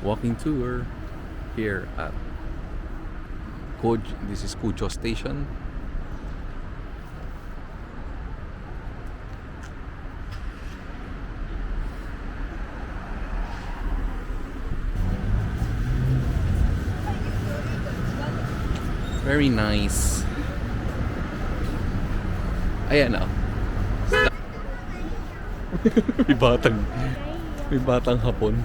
walking tour here at this is Kujo Station. Very nice. Ayan oh. may batang may batang hapon.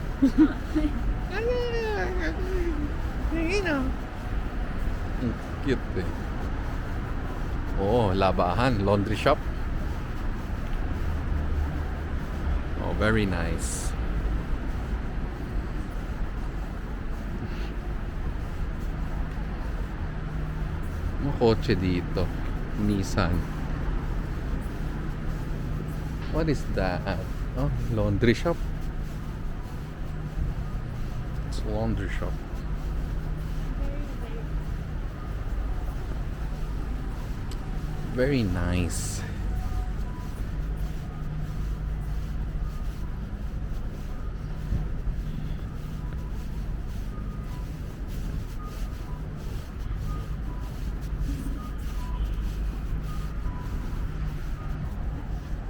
Ang cute eh. Oh, labahan, laundry shop. Oh, very nice. Mga kotse dito. Nissan. What is that? Oh, laundry shop. It's a laundry shop. Very nice.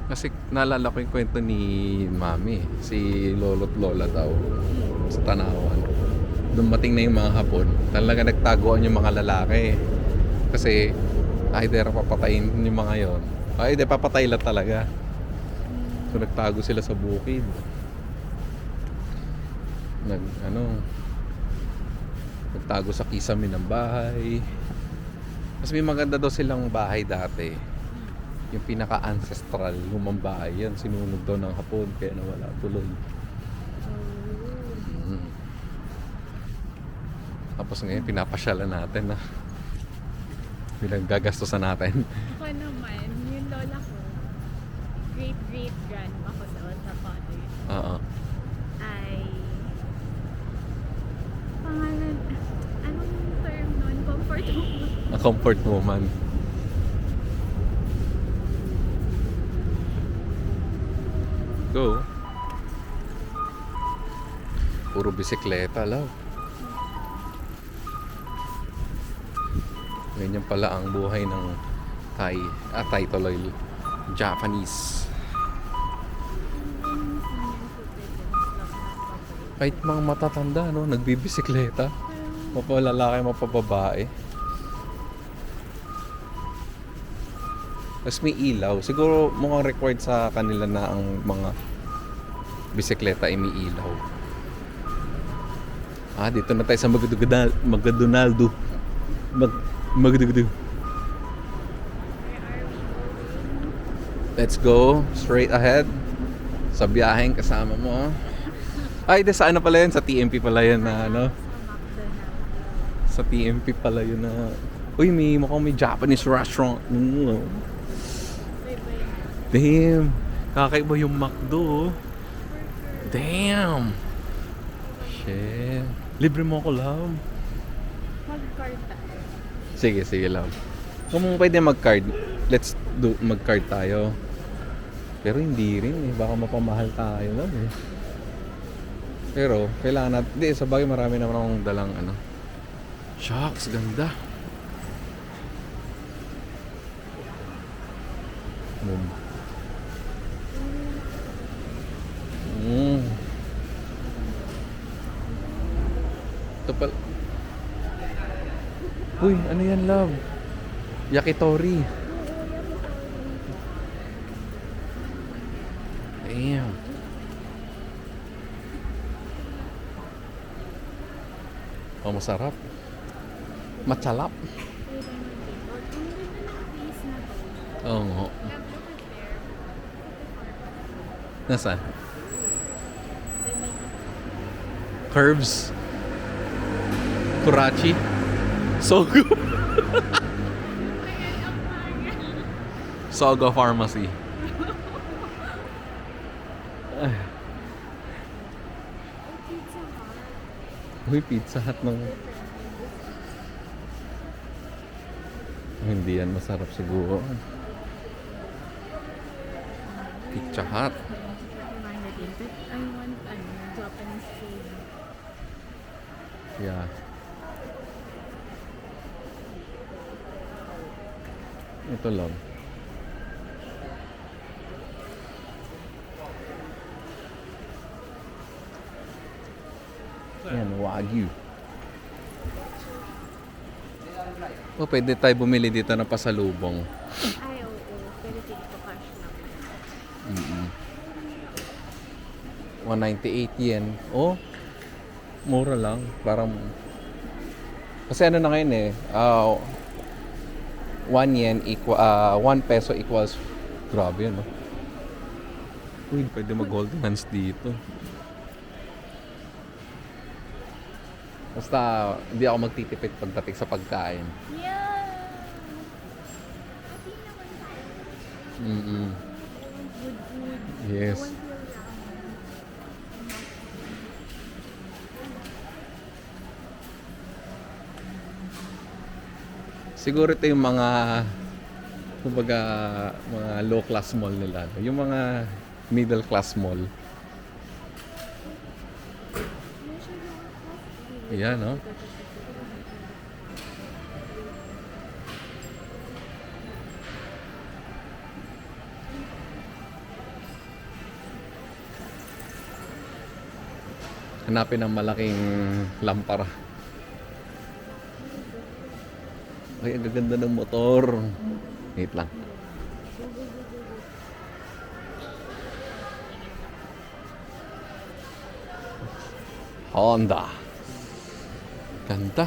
Kasi naalala ko yung kwento ni Mami, si lolo't lola daw sa Tanawan. Dumating na yung mga Hapon, talaga nagtaguan yung mga lalaki. Kasi either papatayin yung mga yon, either papatay lang talaga. So nagtago sila sa bukid. Nagtago sa kisame ng bahay. Mas may maganda daw silang bahay dati. Yung pinaka-ancestral lumang bahay yan, sinunog daw ng Hapon kaya nawala tuloy. Tapos ngayon pinapasyalan natin na pinagagastosan natin. Ako naman, yung lola ko, great-great-grandma ko sa father Oo. ay pangalan, anong term nun? Comfort woman. A comfort woman. Go. Puro bisikleta lang. Ganyan pala ang buhay ng Thai. Thai tuloy. Japanese. Kahit mga matatanda, no? Nagbibisikleta. Mapalalaki, mapababae. Tapos may ilaw. Siguro mukhang required sa kanila na ang mga bisikleta ay may ilaw. Dito na tayo sa Magdonaldo. Magdugdug. Let's go straight ahead sa biyaheng kasama mo. Ay, sa ano pala yun? Sa TMP pala yun na ano? Sa TMP pala yun na... Uy, mukhang may Japanese restaurant. Damn! Kakaiba yung McDo. Damn! Shit. Libre mo ako, love. Mag-card tayo. Sige, love. Kung pwede mag-card, let's do mag-card tayo. Pero hindi rin eh. Baka mapamahal tayo, love eh. Pero, kailangan natin... Hindi, sa bagay marami naman akong dalang ano. Shucks, ganda. Ito pala. Uy, ano yan, love? Yakitori. Damn. Oh, masarap. Matsalap. Oo nga. Nasaan? Curves. Kurachi. Sogo. Sogo Pharmacy. Uy, Pizza Hut ng... Hindi yan masarap siguro. Pizza Hut. I want Japanese food. Yeah. Ito lang. Yan, Wagyu. Oh, pwede tayo bumili dito ng pasalubong. Ay, oo. Pero dito cash lang. Mm-mm. 198 yen. Oh, mura lang. Parang... Kasi ano na ngayon eh. 1 yen equal... 1 peso equals... Grabe ano. Uy, pwede mag-golden hands dito. Basta hindi ako magtitipid pagdating sa pagkain. Yeah! Happy naman tayo. Mm-mm. Good food. Yes. I want to lang. Siguro ito yung mga kumbaga mga low class mall nila. Yung mga middle class mall. Yan, no? Hanapin ng malaking lampara. Ay, ang gaganda ng motor. Wait lang. Honda. Ganda.